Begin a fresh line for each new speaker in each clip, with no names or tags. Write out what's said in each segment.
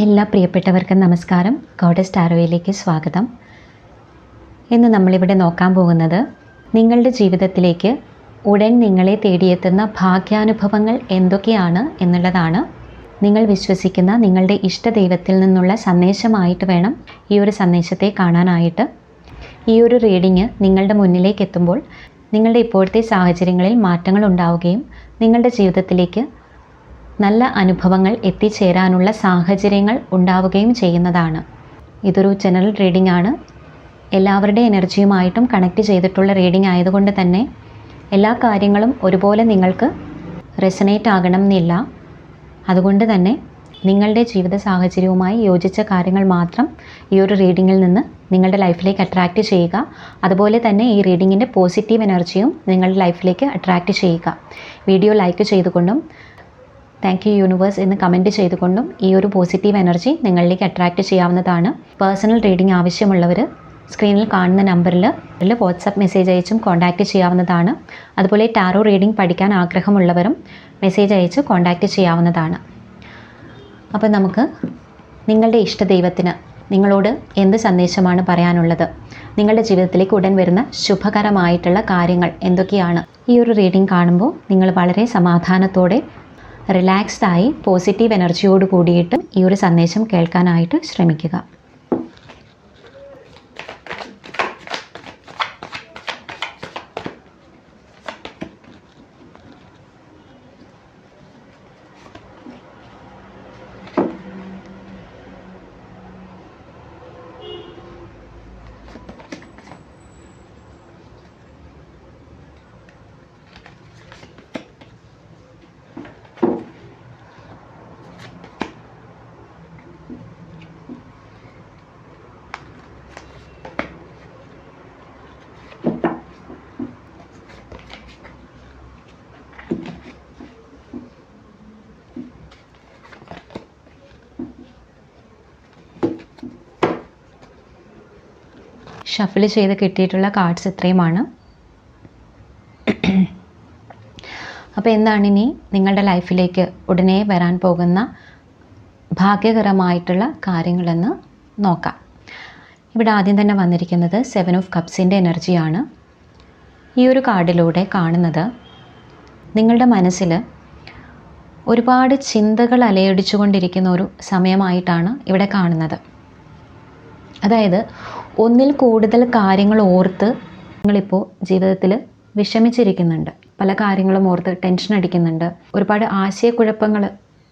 എല്ലാ പ്രിയപ്പെട്ടവർക്കും നമസ്കാരം. ഗോഡസ് ടാരോയിലേക്ക് സ്വാഗതം. ഇന്ന് നമ്മളിവിടെ നോക്കാൻ പോകുന്നത് നിങ്ങളുടെ ജീവിതത്തിലേക്ക് ഉടൻ നിങ്ങളെ തേടിയെത്തുന്ന ഭാഗ്യാനുഭവങ്ങൾ എന്തൊക്കെയാണ് എന്നുള്ളതാണ്. നിങ്ങൾ വിശ്വസിക്കുന്ന നിങ്ങളുടെ ഇഷ്ടദൈവത്തിൽ നിന്നുള്ള സന്ദേശമായിട്ട് വേണം ഈ ഒരു സന്ദേശത്തെ കാണാനായിട്ട്. ഈ ഒരു റീഡിങ് നിങ്ങളുടെ മുന്നിലേക്ക് എത്തുമ്പോൾ നിങ്ങളുടെ ഇപ്പോഴത്തെ സാഹചര്യങ്ങളിൽ മാറ്റങ്ങൾ ഉണ്ടാവുകയും നിങ്ങളുടെ ജീവിതത്തിലേക്ക് നല്ല അനുഭവങ്ങൾ എത്തിച്ചേരാനുള്ള സാഹചര്യങ്ങൾ ഉണ്ടാവുകയും ചെയ്യുന്നതാണ്. ഇതൊരു ജനറൽ റീഡിംഗ് ആണ്. എല്ലാവരുടെ എനർജിയുമായിട്ടും കണക്റ്റ് ചെയ്തിട്ടുള്ള റീഡിംഗ് ആയതുകൊണ്ട് തന്നെ എല്ലാ കാര്യങ്ങളും ഒരുപോലെ നിങ്ങൾക്ക് റെസനേറ്റ് ആകണം എന്നില്ല. അതുകൊണ്ട് തന്നെ നിങ്ങളുടെ ജീവിത സാഹചര്യവുമായി യോജിച്ച കാര്യങ്ങൾ മാത്രം ഈ ഒരു റീഡിങ്ങിൽ നിന്ന് നിങ്ങളുടെ ലൈഫിലേക്ക് അട്രാക്റ്റ് ചെയ്യുക. അതുപോലെ തന്നെ ഈ റീഡിങ്ങിൻ്റെ പോസിറ്റീവ് എനർജിയും നിങ്ങളുടെ ലൈഫിലേക്ക് അട്രാക്റ്റ് ചെയ്യുക. വീഡിയോ ലൈക്ക് ചെയ്തുകൊണ്ടും താങ്ക് യു യൂണിവേഴ്സ് എന്ന് കമൻറ്റ് ചെയ്തുകൊണ്ടും ഈ ഒരു പോസിറ്റീവ് എനർജി നിങ്ങളിലേക്ക് അട്രാക്റ്റ് ചെയ്യാവുന്നതാണ്. പേഴ്സണൽ റീഡിംഗ് ആവശ്യമുള്ളവർ സ്ക്രീനിൽ കാണുന്ന നമ്പറിൽ വാട്സപ്പ് മെസ്സേജ് അയച്ചും കോൺടാക്റ്റ് ചെയ്യാവുന്നതാണ്. അതുപോലെ ടാറോ റീഡിംഗ് പഠിക്കാൻ ആഗ്രഹമുള്ളവരും മെസ്സേജ് അയച്ച് കോൺടാക്റ്റ് ചെയ്യാവുന്നതാണ്. അപ്പോൾ നമുക്ക് നിങ്ങളുടെ ഇഷ്ടദൈവത്തിന് നിങ്ങളോട് എന്ത് സന്ദേശമാണ് പറയാനുള്ളത്, നിങ്ങളുടെ ജീവിതത്തിലേക്ക് ഉടൻ വരുന്ന ശുഭകരമായിട്ടുള്ള കാര്യങ്ങൾ എന്തൊക്കെയാണ്, ഈ ഒരു റീഡിംഗ് കാണുമ്പോൾ നിങ്ങൾ വളരെ സമാധാനത്തോടെ റിലാക്സ്ഡായി പോസിറ്റീവ് എനർജിയോട് കൂടിയിട്ട് ഈ ഒരു സന്ദേശം കേൾക്കാനായിട്ട് ശ്രമിക്കുക. ഷഫിൾ ചെയ്ത് കിട്ടിയിട്ടുള്ള കാർഡ്സ് ഇത്രയുമാണ്. അപ്പോൾ എന്താണ് ഇനി നിങ്ങളുടെ ലൈഫിലേക്ക് ഉടനെ വരാൻ പോകുന്ന ഭാഗ്യകരമായിട്ടുള്ള കാര്യങ്ങളെന്ന് നോക്കാം. ഇവിടെ ആദ്യം തന്നെ വന്നിരിക്കുന്നത് 7 ഓഫ് കപ്സിൻ്റെ എനർജിയാണ്. ഈ ഒരു കാർഡിലൂടെ കാണുന്നത് നിങ്ങളുടെ മനസ്സിൽ ഒരുപാട് ചിന്തകൾ അലയടിച്ചു കൊണ്ടിരിക്കുന്ന ഒരു സമയമായിട്ടാണ് ഇവിടെ കാണുന്നത്. അതായത് ഒന്നിൽ കൂടുതൽ കാര്യങ്ങൾ ഓർത്ത് നിങ്ങളിപ്പോൾ ജീവിതത്തിൽ വിഷമിച്ചിരിക്കുന്നുണ്ട്. പല കാര്യങ്ങളും ഓർത്ത് ടെൻഷൻ അടിക്കുന്നുണ്ട്. ഒരുപാട് ആശയക്കുഴപ്പങ്ങൾ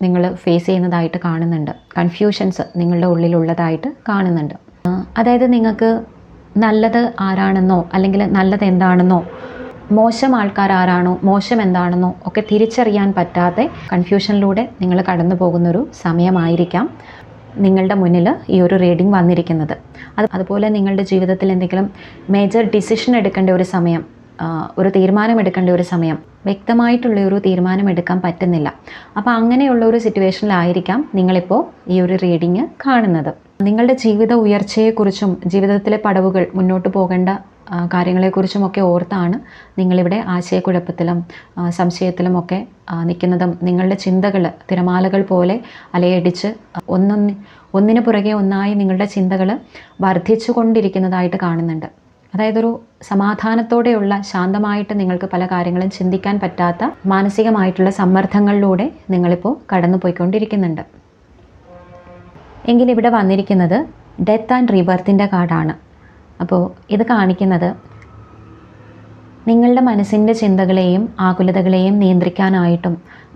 നിങ്ങൾ ഫേസ് ചെയ്യുന്നതായിട്ട് കാണുന്നുണ്ട്. കൺഫ്യൂഷൻസ് നിങ്ങളുടെ ഉള്ളിലുള്ളതായിട്ട് കാണുന്നുണ്ട്. അതായത് നിങ്ങൾക്ക് നല്ലത് ആരാണെന്നോ അല്ലെങ്കിൽ നല്ലത് എന്താണെന്നോ മോശം ആൾക്കാർ ആരാണോ മോശം എന്താണെന്നോ ഒക്കെ തിരിച്ചറിയാൻ പറ്റാതെ കൺഫ്യൂഷനിലൂടെ നിങ്ങൾ കടന്നു പോകുന്നൊരു സമയമായിരിക്കാം നിങ്ങളുടെ മുന്നിൽ ഈ ഒരു റീഡിംഗ് വന്നിരിക്കുന്നത്. അതുപോലെ നിങ്ങളുടെ ജീവിതത്തിൽ എന്തെങ്കിലും മേജർ ഡിസിഷൻ എടുക്കേണ്ട ഒരു സമയം, ഒരു തീരുമാനമെടുക്കേണ്ട ഒരു സമയം, വ്യക്തമായിട്ടുള്ള ഒരു തീരുമാനം എടുക്കാൻ പറ്റുന്നില്ല. അപ്പോൾ അങ്ങനെയുള്ള ഒരു സിറ്റുവേഷനിലായിരിക്കാം നിങ്ങളിപ്പോൾ ഈ ഒരു റീഡിംഗ് കാണുന്നത്. നിങ്ങളുടെ ജീവിത ഉയർച്ചയെക്കുറിച്ചും ജീവിതത്തിലെ പടവുകൾ മുന്നോട്ട് പോകേണ്ട കാര്യങ്ങളെക്കുറിച്ചുമൊക്കെ ഓർത്താണ് നിങ്ങളിവിടെ ആശയക്കുഴപ്പത്തിലും സംശയത്തിലുമൊക്കെ നിൽക്കുന്നതും. നിങ്ങളുടെ ചിന്തകൾ തിരമാലകൾ പോലെ അലയടിച്ച് ഒന്നിനു പുറകെ ഒന്നായി നിങ്ങളുടെ ചിന്തകൾ വർദ്ധിച്ചു കൊണ്ടിരിക്കുന്നതായിട്ട് കാണുന്നുണ്ട്. അതായത് ഒരു സമാധാനത്തോടെയുള്ള ശാന്തമായിട്ട് നിങ്ങൾക്ക് പല കാര്യങ്ങളും ചിന്തിക്കാൻ പറ്റാത്ത മാനസികമായിട്ടുള്ള സമ്മർദ്ദങ്ങളിലൂടെ നിങ്ങളിപ്പോൾ കടന്നു പോയിക്കൊണ്ടിരിക്കുന്നുണ്ട്. എങ്കിൽ ഇവിടെ വന്നിരിക്കുന്നത് ഡെത്ത് ആൻഡ് റീബർത്തിൻ്റെ കാർഡാണ്. അപ്പോൾ ഇത് കാണിക്കുന്നത് നിങ്ങളുടെ മനസ്സിൻ്റെ ചിന്തകളെയും ആകുലതകളെയും നിയന്ത്രിക്കാനായിട്ടും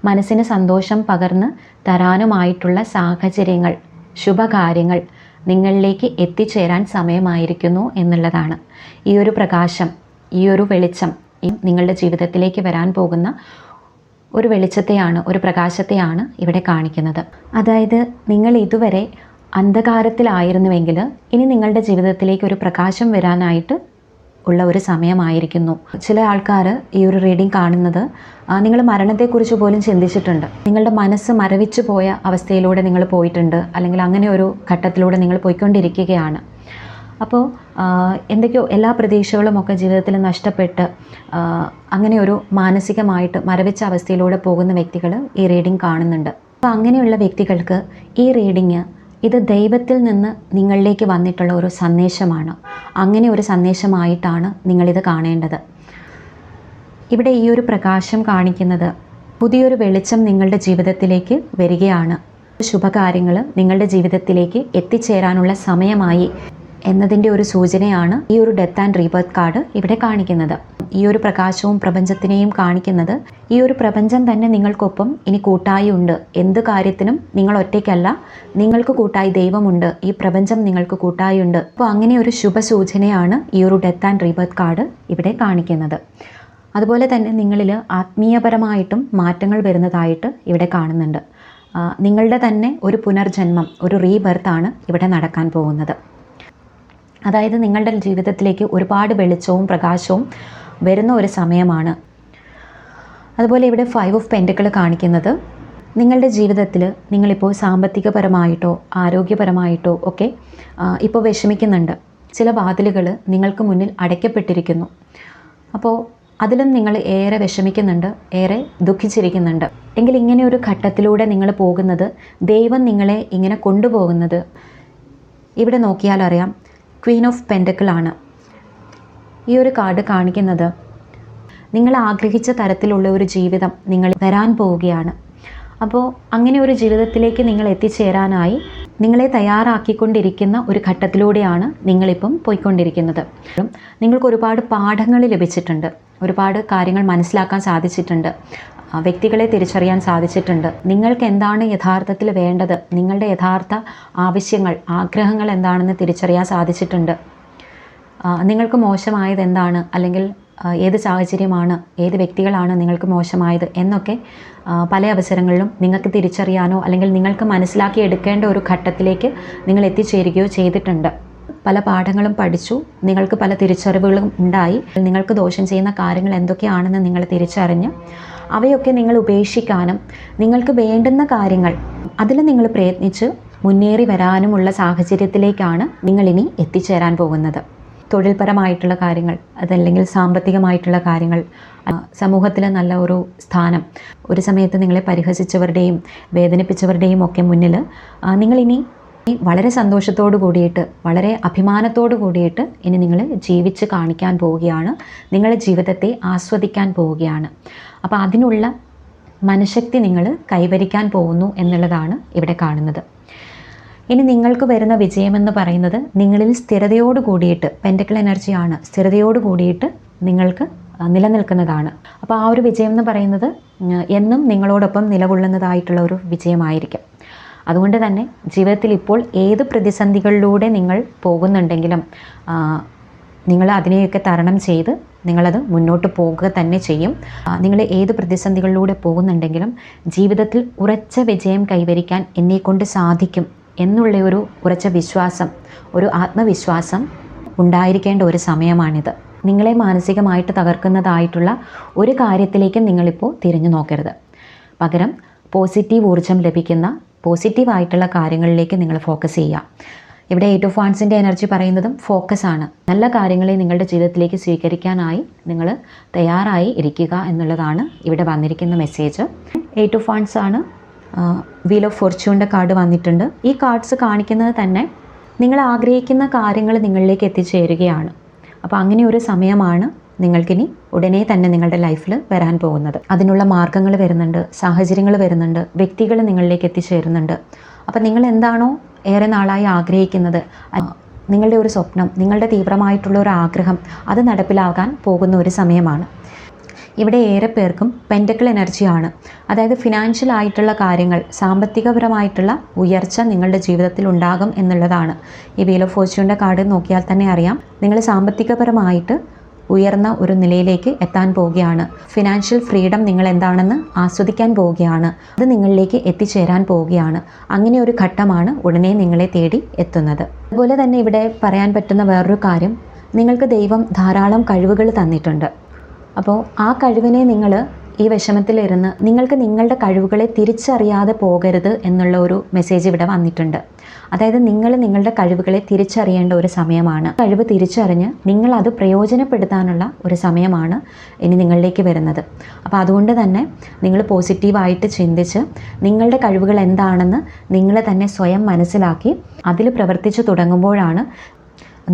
മനസ്സിന് സന്തോഷം പകർന്ന് തരാനുമായിട്ടുള്ള സാഹചര്യങ്ങൾ, ശുഭകാര്യങ്ങൾ നിങ്ങളിലേക്ക് എത്തിച്ചേരാൻ സമയമായിരിക്കുന്നു എന്നുള്ളതാണ്. ഈ ഒരു പ്രകാശം, ഈ ഒരു വെളിച്ചം നിങ്ങളുടെ ജീവിതത്തിലേക്ക് വരാൻ പോകുന്ന ഒരു വെളിച്ചത്തെയാണ്, ഒരു പ്രകാശത്തെയാണ് ഇവിടെ കാണിക്കുന്നത്. അതായത് നിങ്ങൾ ഇതുവരെ അന്ധകാരത്തിലായിരുന്നുവെങ്കിൽ ഇനി നിങ്ങളുടെ ജീവിതത്തിലേക്ക് ഒരു പ്രകാശം വരാനായിട്ട് ഉള്ള ഒരു സമയമായിരിക്കുന്നു. ചില ആൾക്കാർ ഈ ഒരു റീഡിംഗ് കാണുന്നത് നിങ്ങൾ മരണത്തെക്കുറിച്ച് പോലും ചിന്തിച്ചിട്ടുണ്ട്. നിങ്ങളുടെ മനസ്സ് മരവിച്ചു പോയ അവസ്ഥയിലൂടെ നിങ്ങൾ പോയിട്ടുണ്ട്, അല്ലെങ്കിൽ അങ്ങനെ ഒരു ഘട്ടത്തിലൂടെ നിങ്ങൾ പോയിക്കൊണ്ടിരിക്കുകയാണ്. അപ്പോൾ എന്തൊക്കെയോ എല്ലാ പ്രതീക്ഷകളും ഒക്കെ ജീവിതത്തിൽ നഷ്ടപ്പെട്ട് അങ്ങനെ ഒരു മാനസികമായിട്ട് മരവിച്ച അവസ്ഥയിലൂടെ പോകുന്ന വ്യക്തികൾ ഈ റീഡിംഗ് കാണുന്നുണ്ട്. അപ്പോൾ അങ്ങനെയുള്ള വ്യക്തികൾക്ക് ഈ റീഡിങ് ഇത് ദൈവത്തിൽ നിന്ന് നിങ്ങളിലേക്ക് വന്നിട്ടുള്ള ഒരു സന്ദേശമാണ്. അങ്ങനെ ഒരു സന്ദേശമായിട്ടാണ് നിങ്ങളിത് കാണേണ്ടത്. ഇവിടെ ഈ ഒരു പ്രകാശം കാണിക്കുന്നത് പുതിയൊരു വെളിച്ചം നിങ്ങളുടെ ജീവിതത്തിലേക്ക് വരികയാണ്. ശുഭകാര്യങ്ങൾ നിങ്ങളുടെ ജീവിതത്തിലേക്ക് എത്തിച്ചേരാനുള്ള സമയമായി എന്നതിൻ്റെ ഒരു സൂചനയാണ് ഈ ഒരു ഡെത്ത് ആൻഡ് റീബർത്ത് കാർഡ് ഇവിടെ കാണിക്കുന്നത്. ഈ ഒരു പ്രകാശവും പ്രപഞ്ചത്തിനെയും കാണിക്കുന്നത് ഈ ഒരു പ്രപഞ്ചം തന്നെ നിങ്ങൾക്കൊപ്പം ഇനി കൂട്ടായി ഉണ്ട്. എന്ത് കാര്യത്തിനും നിങ്ങൾ ഒറ്റയ്ക്കല്ല, നിങ്ങൾക്ക് കൂട്ടായി ദൈവമുണ്ട്, ഈ പ്രപഞ്ചം നിങ്ങൾക്ക് കൂട്ടായി ഉണ്ട്. അപ്പോൾ അങ്ങനെ ഒരു ശുഭസൂചനയാണ് ഈ ഒരു ഡെത്ത് ആൻഡ് റീബർത്ത് കാർഡ് ഇവിടെ കാണിക്കുന്നത്. അതുപോലെ തന്നെ നിങ്ങളിൽ ആത്മീയപരമായിട്ടും മാറ്റങ്ങൾ വരുന്നതായിട്ട് ഇവിടെ കാണുന്നുണ്ട്. നിങ്ങളുടെ തന്നെ ഒരു പുനർജന്മം, ഒരു റീബർത്താണ് ഇവിടെ നടക്കാൻ പോകുന്നത്. അതായത് നിങ്ങളുടെ ജീവിതത്തിലേക്ക് ഒരുപാട് വെളിച്ചവും പ്രകാശവും വരുന്ന ഒരു സമയമാണ്. അതുപോലെ ഇവിടെ 5 ഓഫ് പെൻറ്റക്കിൾ കാണിക്കുന്നത് നിങ്ങളുടെ ജീവിതത്തിൽ നിങ്ങളിപ്പോൾ സാമ്പത്തികപരമായിട്ടോ ആരോഗ്യപരമായിട്ടോ ഒക്കെ ഇപ്പോൾ വിഷമിക്കുന്നുണ്ട്. ചില വാതിലുകൾ നിങ്ങൾക്ക് മുന്നിൽ അടയ്ക്കപ്പെട്ടിരിക്കുന്നു. അപ്പോൾ അതിലും നിങ്ങൾ ഏറെ വിഷമിക്കുന്നുണ്ട്, ഏറെ ദുഃഖിച്ചിരിക്കുന്നുണ്ട്. എങ്കിൽ ഇങ്ങനെ ഒരു ഘട്ടത്തിലൂടെ നിങ്ങൾ പോകുന്നത്, ദൈവം നിങ്ങളെ ഇങ്ങനെ കൊണ്ടുപോകുന്നത് ഇവിടെ നോക്കിയാൽ അറിയാം, ക്വീൻ ഓഫ് പെൻറ്റക്കിൾ ആണ്. ഈ ഒരു കാർഡ് കാണിക്കുന്നത് നിങ്ങൾ ആഗ്രഹിച്ച തരത്തിലുള്ള ഒരു ജീവിതം നിങ്ങൾ വരാൻ പോവുകയാണ്. അപ്പോൾ അങ്ങനെ ഒരു ജീവിതത്തിലേക്ക് നിങ്ങൾ എത്തിച്ചേരാനായി നിങ്ങളെ തയ്യാറാക്കിക്കൊണ്ടിരിക്കുന്ന ഒരു ഘട്ടത്തിലൂടെയാണ് നിങ്ങളിപ്പം പോയിക്കൊണ്ടിരിക്കുന്നത്. നിങ്ങൾക്ക് ഒരുപാട് പാഠങ്ങൾ ലഭിച്ചിട്ടുണ്ട്, ഒരുപാട് കാര്യങ്ങൾ മനസ്സിലാക്കാൻ സാധിച്ചിട്ടുണ്ട്, വ്യക്തികളെ തിരിച്ചറിയാൻ സാധിച്ചിട്ടുണ്ട്. നിങ്ങൾക്ക് എന്താണ് യഥാർത്ഥത്തിൽ വേണ്ടത്, നിങ്ങളുടെ യഥാർത്ഥ ആവശ്യങ്ങൾ, ആഗ്രഹങ്ങൾ എന്താണെന്ന് തിരിച്ചറിയാൻ സാധിച്ചിട്ടുണ്ട്. നിങ്ങൾക്ക് മോശമായത് എന്താണ്, അല്ലെങ്കിൽ ഏത് സാഹചര്യമാണ്, ഏത് വ്യക്തികളാണ് നിങ്ങൾക്ക് മോശമായത് എന്നൊക്കെ പല അവസരങ്ങളിലും നിങ്ങൾക്ക് തിരിച്ചറിയാനോ അല്ലെങ്കിൽ നിങ്ങൾക്ക് മനസ്സിലാക്കി എടുക്കേണ്ട ഒരു ഘട്ടത്തിലേക്ക് നിങ്ങൾ എത്തിച്ചേരുകയോ ചെയ്തിട്ടുണ്ട്. പല പാഠങ്ങളും പഠിച്ചു, നിങ്ങൾക്ക് പല തിരിച്ചറിവുകളും ഉണ്ടായി. നിങ്ങൾക്ക് ദോഷം ചെയ്യുന്ന കാര്യങ്ങൾ എന്തൊക്കെയാണെന്ന് നിങ്ങൾ തിരിച്ചറിഞ്ഞ് അവയൊക്കെ നിങ്ങൾ ഉപേക്ഷിക്കാനും നിങ്ങൾക്ക് വേണ്ടുന്ന കാര്യങ്ങൾ അതിൽ നിങ്ങൾ പ്രയത്നിച്ച് മുന്നേറി വരാനുമുള്ള സാഹചര്യത്തിലേക്കാണ് നിങ്ങളിനി എത്തിച്ചേരാൻ പോകുന്നത്. തൊഴിൽപരമായിട്ടുള്ള കാര്യങ്ങൾ, അതല്ലെങ്കിൽ സാമ്പത്തികമായിട്ടുള്ള കാര്യങ്ങൾ, സമൂഹത്തിൽ നല്ല ഒരു സ്ഥാനം, ഒരു സമയത്ത് നിങ്ങളെ പരിഹസിച്ചവരുടെയും വേദനിപ്പിച്ചവരുടെയും ഒക്കെ മുന്നിൽ നിങ്ങളിനി വളരെ സന്തോഷത്തോടു കൂടിയിട്ട്, വളരെ അഭിമാനത്തോടു കൂടിയിട്ട് ഇനി നിങ്ങൾ ജീവിച്ച് കാണിക്കാൻ പോവുകയാണ്, നിങ്ങളുടെ ജീവിതത്തെ ആസ്വദിക്കാൻ പോവുകയാണ്. അപ്പോൾ അതിനുള്ള മനഃശക്തി നിങ്ങൾ കൈവരിക്കാൻ പോകുന്നു എന്നുള്ളതാണ് ഇവിടെ കാണുന്നത്. ഇനി നിങ്ങൾക്ക് വരുന്ന വിജയമെന്ന് പറയുന്നത് നിങ്ങളിൽ സ്ഥിരതയോട് കൂടിയിട്ട്, പെൻറ്റക്കിൾ എനർജിയാണ്, സ്ഥിരതയോട് കൂടിയിട്ട് നിങ്ങൾക്ക് നിലനിൽക്കുന്നതാണ്. അപ്പോൾ ആ ഒരു വിജയം എന്ന് പറയുന്നത് എന്നും നിങ്ങളോടൊപ്പം നിലകൊള്ളുന്നതായിട്ടുള്ള ഒരു വിജയമായിരിക്കും. അതുകൊണ്ട് തന്നെ ജീവിതത്തിൽ ഇപ്പോൾ ഏത് പ്രതിസന്ധികളിലൂടെ നിങ്ങൾ പോകുന്നുണ്ടെങ്കിലും നിങ്ങൾ അതിനെയൊക്കെ തരണം ചെയ്ത് നിങ്ങളത് മുന്നോട്ട് പോകുക തന്നെ ചെയ്യും. നിങ്ങൾ ഏത് പ്രതിസന്ധികളിലൂടെ പോകുന്നുണ്ടെങ്കിലും ജീവിതത്തിൽ ഉറച്ച വിജയം കൈവരിക്കാൻ എന്നെക്കൊണ്ട് സാധിക്കും എന്നുള്ള ഒരു ഉറച്ച വിശ്വാസം, ഒരു ആത്മവിശ്വാസം ഉണ്ടായിരിക്കേണ്ട ഒരു സമയമാണിത്. നിങ്ങളെ മാനസികമായിട്ട് തകർക്കുന്നതായിട്ടുള്ള ഒരു കാര്യത്തിലേക്കും നിങ്ങളിപ്പോൾ തിരിഞ്ഞു നോക്കരുത്. പകരം പോസിറ്റീവ് ഊർജ്ജം ലഭിക്കുന്ന പോസിറ്റീവായിട്ടുള്ള കാര്യങ്ങളിലേക്ക് നിങ്ങൾ ഫോക്കസ് ചെയ്യുക. ഇവിടെ 8 ഓഫ് വാൻഡ്സിൻ്റെ എനർജി പറയുന്നതും ഫോക്കസാണ്. നല്ല കാര്യങ്ങളെ നിങ്ങളുടെ ജീവിതത്തിലേക്ക് സ്വീകരിക്കാനായി നിങ്ങൾ തയ്യാറായി ഇരിക്കുക എന്നുള്ളതാണ് ഇവിടെ വന്നിരിക്കുന്ന മെസ്സേജ്. 8 ഓഫ് വാൻഡ്സ് ആണ്. വീൽ ഓഫ് ഫോർച്യൂണിൻ്റെ കാർഡ് വന്നിട്ടുണ്ട്. ഈ കാർഡ്സ് കാണിക്കുന്നത് തന്നെ നിങ്ങൾ ആഗ്രഹിക്കുന്ന കാര്യങ്ങൾ നിങ്ങളിലേക്ക് എത്തിച്ചേരുകയാണ്. അപ്പോൾ അങ്ങനെ ഒരു സമയമാണ് നിങ്ങൾക്കിനി ഉടനെ തന്നെ നിങ്ങളുടെ ലൈഫിൽ വരാൻ പോകുന്നത്. അതിനുള്ള മാർഗ്ഗങ്ങൾ വരുന്നുണ്ട്, സാഹചര്യങ്ങൾ വരുന്നുണ്ട്, വ്യക്തികൾ നിങ്ങളിലേക്ക് എത്തിച്ചേരുന്നുണ്ട്. അപ്പോൾ നിങ്ങൾ എന്താണോ ഏറെ നാളായി ആഗ്രഹിക്കുന്നത്, നിങ്ങളുടെ ഒരു സ്വപ്നം, നിങ്ങളുടെ തീവ്രമായിട്ടുള്ള ഒരു ആഗ്രഹം, അത് നടപ്പിലാകാൻ പോകുന്ന ഒരു സമയമാണ്. ഇവിടെ ഏറെ പേർക്കും പെൻറ്റക്കിൾ എനർജിയാണ്. അതായത് ഫിനാൻഷ്യൽ ആയിട്ടുള്ള കാര്യങ്ങൾ, സാമ്പത്തികപരമായിട്ടുള്ള ഉയർച്ച നിങ്ങളുടെ ജീവിതത്തിൽ ഉണ്ടാകും എന്നുള്ളതാണ്. ഈ വീൽ ഓഫ് ഫോർച്യൂണിൻ്റെ കാർഡ് നോക്കിയാൽ തന്നെ അറിയാം, നിങ്ങൾ സാമ്പത്തികപരമായിട്ട് ഉയർന്ന ഒരു നിലയിലേക്ക് എത്താൻ പോവുകയാണ്. ഫിനാൻഷ്യൽ ഫ്രീഡം നിങ്ങൾ എന്താണെന്ന് ആസ്വദിക്കാൻ പോവുകയാണ്. അത് നിങ്ങളിലേക്ക് എത്തിച്ചേരാൻ പോവുകയാണ്. അങ്ങനെ ഒരു ഘട്ടമാണ് ഉടനെ നിങ്ങളെ തേടി എത്തുന്നത്. അതുപോലെ തന്നെ ഇവിടെ പറയാൻ പറ്റുന്ന വേറൊരു കാര്യം, നിങ്ങൾക്ക് ദൈവം ധാരാളം കഴിവുകൾ തന്നിട്ടുണ്ട്. അപ്പോൾ ആ കഴിവിനെ നിങ്ങൾ ഈ വിഷമത്തിലിരുന്ന് നിങ്ങൾക്ക് നിങ്ങളുടെ കഴിവുകളെ തിരിച്ചറിയാതെ പോകരുത് എന്നുള്ള ഒരു മെസ്സേജ് ഇവിടെ വന്നിട്ടുണ്ട്. അതായത് നിങ്ങൾ നിങ്ങളുടെ കഴിവുകളെ തിരിച്ചറിയേണ്ട ഒരു സമയമാണ്. കഴിവ് തിരിച്ചറിഞ്ഞ് നിങ്ങളത് പ്രയോജനപ്പെടുത്താനുള്ള ഒരു സമയമാണ് ഇനി നിങ്ങളിലേക്ക് വരുന്നത്. അപ്പോൾ അതുകൊണ്ട് തന്നെ നിങ്ങൾ പോസിറ്റീവായിട്ട് ചിന്തിച്ച് നിങ്ങളുടെ കഴിവുകൾ എന്താണെന്ന് നിങ്ങൾ തന്നെ സ്വയം മനസ്സിലാക്കി അതിൽ പ്രവർത്തിച്ചു തുടങ്ങുമ്പോഴാണ്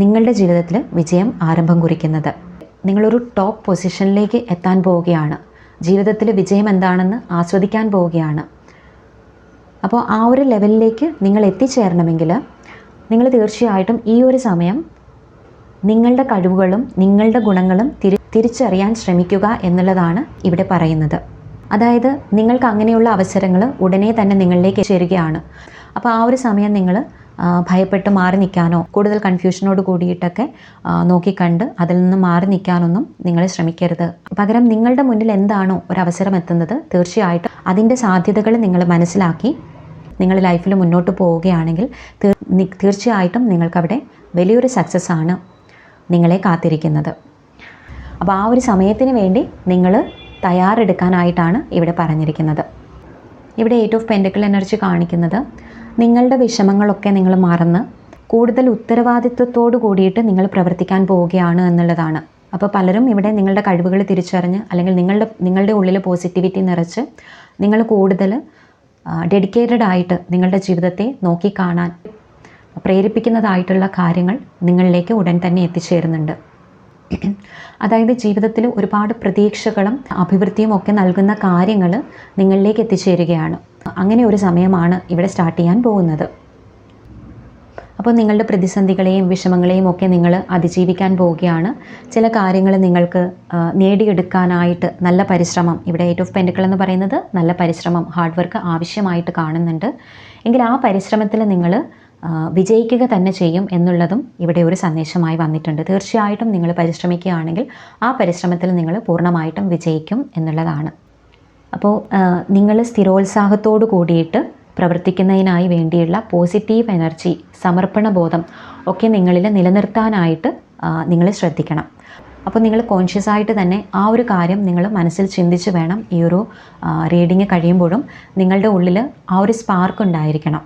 നിങ്ങളുടെ ജീവിതത്തിൽ വിജയം ആരംഭം കുറിക്കുന്നത്. നിങ്ങളൊരു ടോപ്പ് പൊസിഷനിലേക്ക് എത്താൻ പോവുകയാണ്. ജീവിതത്തിൽ വിജയം എന്താണെന്ന് ആസ്വദിക്കാൻ പോവുകയാണ്. അപ്പോൾ ആ ഒരു ലെവലിലേക്ക് നിങ്ങൾ എത്തിച്ചേരണമെങ്കിൽ നിങ്ങൾ തീർച്ചയായിട്ടും ഈ ഒരു സമയം നിങ്ങളുടെ കഴിവുകളും നിങ്ങളുടെ ഗുണങ്ങളും തിരിച്ചറിയാൻ ശ്രമിക്കുക എന്നുള്ളതാണ് ഇവിടെ പറയുന്നത്. അതായത് നിങ്ങൾക്ക് അങ്ങനെയുള്ള അവസരങ്ങൾ ഉടനെ തന്നെ നിങ്ങളിലേക്ക് ചേരുകയാണ്. അപ്പോൾ ആ ഒരു സമയം നിങ്ങൾ ഭയപ്പെട്ട് മാറി നിൽക്കാനോ കൂടുതൽ കൺഫ്യൂഷനോട് കൂടിയിട്ടൊക്കെ നോക്കിക്കണ്ട് അതിൽ നിന്ന് മാറി നിൽക്കാനൊന്നും നിങ്ങൾ ശ്രമിക്കരുത്. പകരം നിങ്ങളുടെ മുന്നിൽ എന്താണോ ഒരവസരം എത്തുന്നത് തീർച്ചയായിട്ടും അതിൻ്റെ സാധ്യതകൾ നിങ്ങൾ മനസ്സിലാക്കി നിങ്ങൾ ലൈഫിൽ മുന്നോട്ട് പോവുകയാണെങ്കിൽ തീർച്ചയായിട്ടും നിങ്ങൾക്കവിടെ വലിയൊരു സക്സസ് ആണ് നിങ്ങളെ കാത്തിരിക്കുന്നത്. അപ്പോൾ ആ ഒരു സമയത്തിന് വേണ്ടി നിങ്ങൾ തയ്യാറെടുക്കാനായിട്ടാണ് ഇവിടെ പറഞ്ഞിരിക്കുന്നത്. ഇവിടെ 8 ഓഫ് പെൻറ്റക്കിൾ എനർജി കാണിക്കുന്നത് നിങ്ങളുടെ വിഷമങ്ങളൊക്കെ നിങ്ങൾ മറന്ന് കൂടുതൽ ഉത്തരവാദിത്വത്തോട് കൂടിയിട്ട് നിങ്ങൾ പ്രവർത്തിക്കാൻ പോവുകയാണ് എന്നുള്ളതാണ്. അപ്പോൾ പലരും ഇവിടെ നിങ്ങളുടെ കഴിവുകൾ തിരിച്ചറിഞ്ഞ് അല്ലെങ്കിൽ നിങ്ങളുടെ ഉള്ളിൽ പോസിറ്റിവിറ്റി നിറച്ച് നിങ്ങൾ കൂടുതൽ ഡെഡിക്കേറ്റഡ് ആയിട്ട് നിങ്ങളുടെ ജീവിതത്തെ നോക്കിക്കാണാൻ പ്രേരിപ്പിക്കുന്നതായിട്ടുള്ള കാര്യങ്ങൾ നിങ്ങളിലേക്ക് ഉടൻ തന്നെ എത്തിച്ചേരുന്നുണ്ട്. അതായത് ജീവിതത്തിൽ ഒരുപാട് പ്രതീക്ഷകളും അഭിവൃദ്ധിയും ഒക്കെ നൽകുന്ന കാര്യങ്ങൾ നിങ്ങളിലേക്ക് എത്തിച്ചേരുകയാണ്. അങ്ങനെ ഒരു സമയമാണ് ഇവിടെ സ്റ്റാർട്ട് ചെയ്യാൻ പോകുന്നത്. അപ്പോൾ നിങ്ങളുടെ പ്രതിസന്ധികളെയും വിഷമങ്ങളെയും ഒക്കെ നിങ്ങൾ അതിജീവിക്കാൻ പോവുകയാണ്. ചില കാര്യങ്ങൾ നിങ്ങൾക്ക് നേടിയെടുക്കാനായിട്ട് നല്ല പരിശ്രമം, ഇവിടെ 8 ഓഫ് പെൻറ്റക്കിൾ എന്ന് പറയുന്നത് നല്ല പരിശ്രമം, ഹാർഡ് വർക്ക് ആവശ്യമായിട്ട് കാണുന്നുണ്ട്. എങ്കിൽ ആ പരിശ്രമത്തിൽ നിങ്ങൾ വിജയിക്കുക തന്നെ ചെയ്യും എന്നുള്ളതും ഇവിടെ ഒരു സന്ദേശമായി വന്നിട്ടുണ്ട്. തീർച്ചയായിട്ടും നിങ്ങൾ പരിശ്രമിക്കുകയാണെങ്കിൽ ആ പരിശ്രമത്തിൽ നിങ്ങൾ പൂർണ്ണമായിട്ടും വിജയിക്കും എന്നുള്ളതാണ്. അപ്പോൾ നിങ്ങൾ സ്ഥിരോത്സാഹത്തോടു കൂടിയിട്ട് പ്രവർത്തിക്കുന്നതിനായി വേണ്ടിയുള്ള പോസിറ്റീവ് എനർജി, സമർപ്പണ ബോധം ഒക്കെ നിങ്ങളിൽ നിലനിർത്താനായിട്ട് നിങ്ങൾ ശ്രദ്ധിക്കണം. അപ്പോൾ നിങ്ങൾ കോൺഷ്യസ് ആയിട്ട് തന്നെ ആ ഒരു കാര്യം നിങ്ങൾ മനസ്സിൽ ചിന്തിച്ച് വേണം ഈ ഒരു റീഡിങ് കഴിയുമ്പോഴും നിങ്ങളുടെ ഉള്ളിൽ ആ ഒരു സ്പാർക്ക് ഉണ്ടായിരിക്കണം.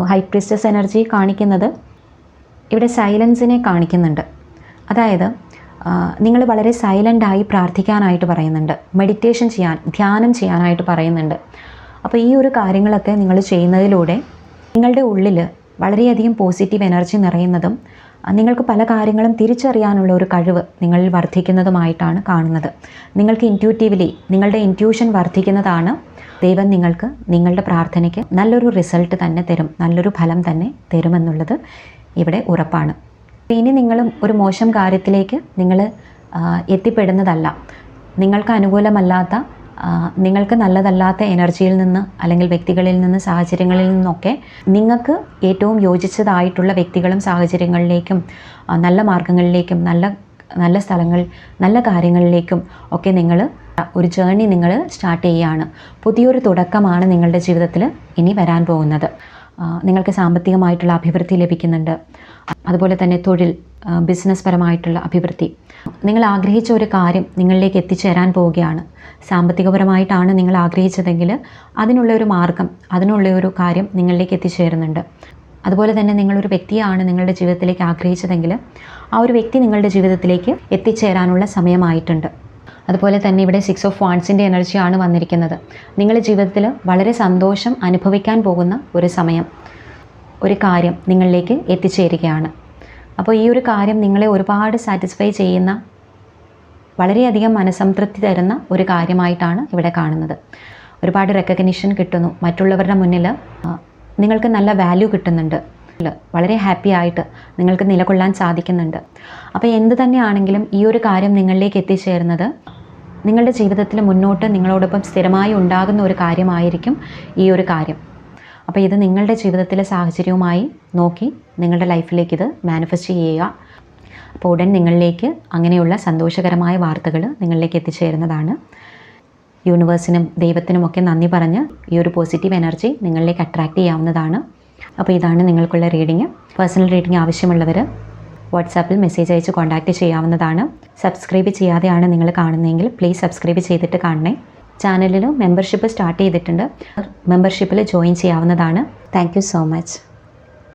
ഹൈ പ്രീസ്റ്റസ് എനർജി കാണിക്കുന്നത് ഇവിടെ സൈലൻസിനെ കാണിക്കുന്നുണ്ട്. അതായത് നിങ്ങൾ വളരെ സൈലൻ്റായി പ്രാർത്ഥിക്കാനായിട്ട് പറയുന്നുണ്ട്, മെഡിറ്റേഷൻ ചെയ്യാൻ, ധ്യാനം ചെയ്യാനായിട്ട് പറയുന്നുണ്ട്. അപ്പോൾ ഈ ഒരു കാര്യങ്ങളൊക്കെ നിങ്ങൾ ചെയ്യുന്നതിലൂടെ നിങ്ങളുടെ ഉള്ളിൽ വളരെയധികം പോസിറ്റീവ് എനർജി നിറയുന്നതും നിങ്ങൾക്ക് പല കാര്യങ്ങളും തിരിച്ചറിയാനുള്ള ഒരു കഴിവ് നിങ്ങളിൽ വർദ്ധിക്കുന്നതുമായിട്ടാണ് കാണുന്നത്. നിങ്ങൾക്ക് ഇൻറ്റ്യൂട്ടീവ്ലി നിങ്ങളുടെ ഇൻറ്റ്യൂഷൻ വർദ്ധിക്കുന്നതാണ്. ദൈവം നിങ്ങൾക്ക് നിങ്ങളുടെ പ്രാർത്ഥനയ്ക്ക് നല്ലൊരു റിസൾട്ട് തന്നെ തരും, നല്ലൊരു ഫലം തന്നെ തരുമെന്നുള്ളത് ഇവിടെ ഉറപ്പാണ്. ഇനി നിങ്ങളും ഒരു മോശം കാര്യത്തിലേക്ക് നിങ്ങൾ എത്തിപ്പെടുന്നതല്ല. നിങ്ങൾക്ക് അനുകൂലമല്ലാത്ത, നിങ്ങൾക്ക് നല്ലതല്ലാത്ത എനർജിയിൽ നിന്ന് അല്ലെങ്കിൽ വ്യക്തികളിൽ നിന്ന്, സാഹചര്യങ്ങളിൽ നിന്നൊക്കെ നിങ്ങൾക്ക് ഏറ്റവും യോജിച്ചതായിട്ടുള്ള വ്യക്തികളും സാഹചര്യങ്ങളിലേക്കും നല്ല മാർഗങ്ങളിലേക്കും നല്ല സ്ഥലങ്ങൾ, നല്ല കാര്യങ്ങളിലേക്കും ഒക്കെ നിങ്ങൾ ഒരു ജേർണി നിങ്ങൾ സ്റ്റാർട്ട് ചെയ്യുകയാണ്. പുതിയൊരു തുടക്കമാണ് നിങ്ങളുടെ ജീവിതത്തിൽ ഇനി വരാൻ പോകുന്നത്. നിങ്ങൾക്ക് സാമ്പത്തികമായിട്ടുള്ള അഭിവൃദ്ധി ലഭിക്കുന്നുണ്ട്. അതുപോലെ തന്നെ തൊഴിൽ, ബിസിനസ് പരമായിട്ടുള്ള അഭിവൃദ്ധി, നിങ്ങൾ ആഗ്രഹിച്ച ഒരു കാര്യം നിങ്ങളിലേക്ക് എത്തിച്ചേരാൻ പോവുകയാണ്. സാമ്പത്തികപരമായിട്ടാണ് നിങ്ങൾ ആഗ്രഹിച്ചതെങ്കിൽ അതിനുള്ള ഒരു മാർഗം, അതിനുള്ള ഒരു കാര്യം നിങ്ങളിലേക്ക് എത്തിച്ചേരുന്നുണ്ട്. അതുപോലെ തന്നെ നിങ്ങളൊരു വ്യക്തിയാണ് നിങ്ങളുടെ ജീവിതത്തിലേക്ക് ആഗ്രഹിച്ചതെങ്കിൽ ആ ഒരു വ്യക്തി നിങ്ങളുടെ ജീവിതത്തിലേക്ക് എത്തിച്ചേരാനുള്ള സമയമായിട്ടുണ്ട്. അതുപോലെ തന്നെ ഇവിടെ 6 ഓഫ് വാണ്ട്സിൻ്റെ എനർജിയാണ് വന്നിരിക്കുന്നത്. നിങ്ങളുടെ ജീവിതത്തിൽ വളരെ സന്തോഷം അനുഭവിക്കാൻ പോകുന്ന ഒരു സമയം, ഒരു കാര്യം നിങ്ങളിലേക്ക് എത്തിച്ചേരുകയാണ്. അപ്പോൾ ഈ ഒരു കാര്യം നിങ്ങളെ ഒരുപാട് സാറ്റിസ്ഫൈ ചെയ്യുന്ന, വളരെയധികം മനസ്സംതൃപ്തി തരുന്ന ഒരു കാര്യമായിട്ടാണ് ഇവിടെ കാണുന്നത്. ഒരുപാട് റെക്കഗ്നിഷൻ കിട്ടുന്നു, മറ്റുള്ളവരുടെ മുന്നിൽ നിങ്ങൾക്ക് നല്ല വാല്യൂ കിട്ടുന്നുണ്ട്, വളരെ ഹാപ്പി ആയിട്ട് നിങ്ങൾക്ക് നിലകൊള്ളാൻ സാധിക്കുന്നുണ്ട്. അപ്പോൾ എന്ത് തന്നെയാണെങ്കിലും ഈ ഒരു കാര്യം നിങ്ങളിലേക്ക് എത്തിച്ചേരുന്നത് നിങ്ങളുടെ ജീവിതത്തിൽ മുന്നോട്ട് നിങ്ങളോടൊപ്പം സ്ഥിരമായി ഉണ്ടാകുന്ന ഒരു കാര്യമായിരിക്കും ഈ ഒരു കാര്യം. അപ്പോൾ ഇത് നിങ്ങളുടെ ജീവിതത്തിലെ സാഹചര്യവുമായി നോക്കി നിങ്ങളുടെ ലൈഫിലേക്ക് ഇത് മാനിഫെസ്റ്റ് ചെയ്യുക. അപ്പോൾ ഉടൻ നിങ്ങളിലേക്ക് അങ്ങനെയുള്ള സന്തോഷകരമായ വാർത്തകൾ നിങ്ങളിലേക്ക് എത്തിച്ചേരുന്നതാണ്. യൂണിവേഴ്സിനും ദൈവത്തിനുമൊക്കെ നന്ദി പറഞ്ഞ് ഈ ഒരു പോസിറ്റീവ് എനർജി നിങ്ങളിലേക്ക് അട്രാക്റ്റ് ചെയ്യാവുന്നതാണ്. അപ്പോൾ ഇതാണ് നിങ്ങൾക്കുള്ള റീഡിങ്. പേഴ്സണൽ റീഡിങ് ആവശ്യമുള്ളവർ വാട്സാപ്പിൽ മെസ്സേജ് അയച്ച് കോൺടാക്റ്റ് ചെയ്യാവുന്നതാണ്. സബ്സ്ക്രൈബ് ചെയ്യാതെയാണ് നിങ്ങൾ കാണുന്നതെങ്കിൽ പ്ലീസ് സബ്സ്ക്രൈബ് ചെയ്തിട്ട് കാണണേ. ചാനലിൽ മെമ്പർഷിപ്പ് സ്റ്റാർട്ട് ചെയ്തിട്ടുണ്ട്. മെമ്പർഷിപ്പിൽ ജോയിൻ ചെയ്യാവുന്നതാണ്. Thank you so much.